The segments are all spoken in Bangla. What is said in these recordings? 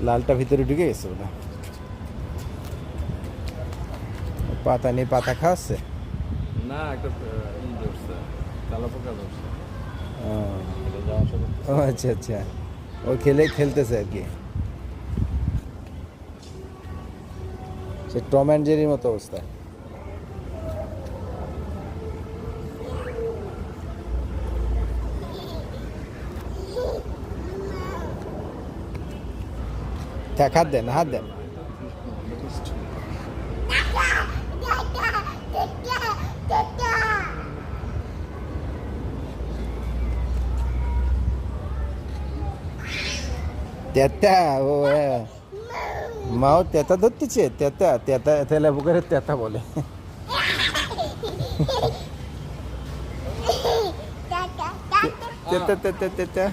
লালটা ভিতরে ঢুকে গেছে ওটা। পাতা নেই, পাতা খাওয়াচ্ছে। না একটা ই ধরছে, তেলাপোকা ধরছে। ও এটা যাওয়া আসা করতেছে। ও, আচ্ছা আচ্ছা, ও খেলতেছে আর কি। সে টম অ্যান্ড জেরির মতো অবস্থা। থাক, হাত দেন, হাত দেন। তেতা, ও হ্যাঁ, মাও তেতা ধরতেছে। তেতা তেতা তেলা পুকুরের তেতা বলে। তেতা তেতা তেতা।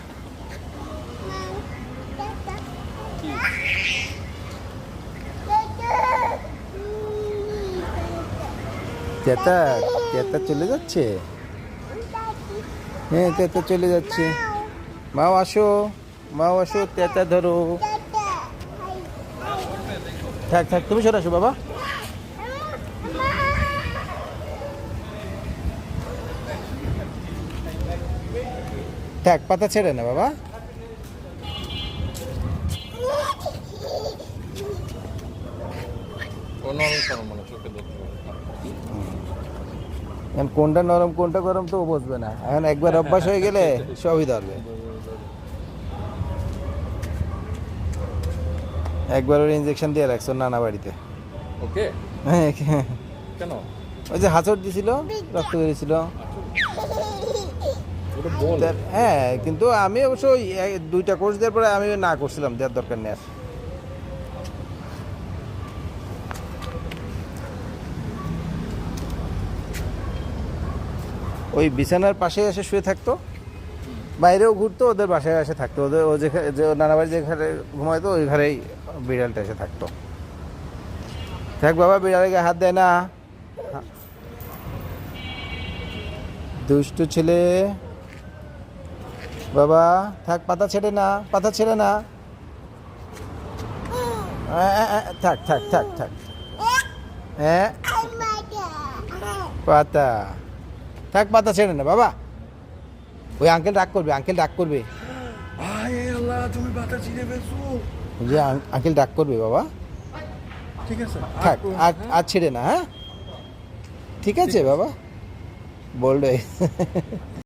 তেতা তেতা চলে যাচ্ছে। হ্যাঁ, তেতা চলে যাচ্ছে। মাও আসো, মাও আসো, তেতা ধরো। থাক থাক, তুমি সরে আসো বাবা। থাক, পাতা ছেড়ে না বাবা। ও নরম সরম মানে চোখে ধরতে পারে। এখন কোনটা নরম কোনটা গরম তো ও বুঝবে না। এখন একবার অভ্যাস হয়ে গেলে সবই ধরবে। একবার ওর ইঞ্জেকশন দিয়ে রাখছো নানা বাড়িতে। ওকে হ্যাঁ, কেন? ওই যে হাঁচড় দিছিল, রক্ত বেরিয়েছিল। ওটা বল। হ্যাঁ, কিন্তু আমি অবশ্য ওই দুইটা কোর্স দেওয়ার পরে আমি না করছিলাম, দেওয়ার দরকার নেই আর। ওই বিছানার পাশে এসে শুয়ে থাকতো, বাইরেও ঘুরতো, ওদের বাসায় এসে থাকতো। ওদের ও যেখানে, যে নানা বাড়ি যেখানে ঘুমাইতো ওই ঘরেই বিড়ালটা এসে থাকতো। থাক বাবা, বিড়ালের গায়ে হাত দেয় না। দুষ্টু ছেলে বাবা। থাক, পাতা ছেড়ে না, পাতা ছেড়ে না। থাক থাক থাক থাক। হ্যাঁ, পাতা থাক, পাতা ছেড়ে না বাবা। ওই আঙ্কেল রাগ করবে, আঙ্কেল রাগ করবে। আয় আল্লাহ, তুমি পাতা ছিঁড়ে ফেলছো। ওই যে আঙ্কেল রাগ করবে বাবা। ঠিক আছে থাক, আর ছেড়ে না। হ্যাঁ, ঠিক আছে বাবা, বোল্ড হয়ে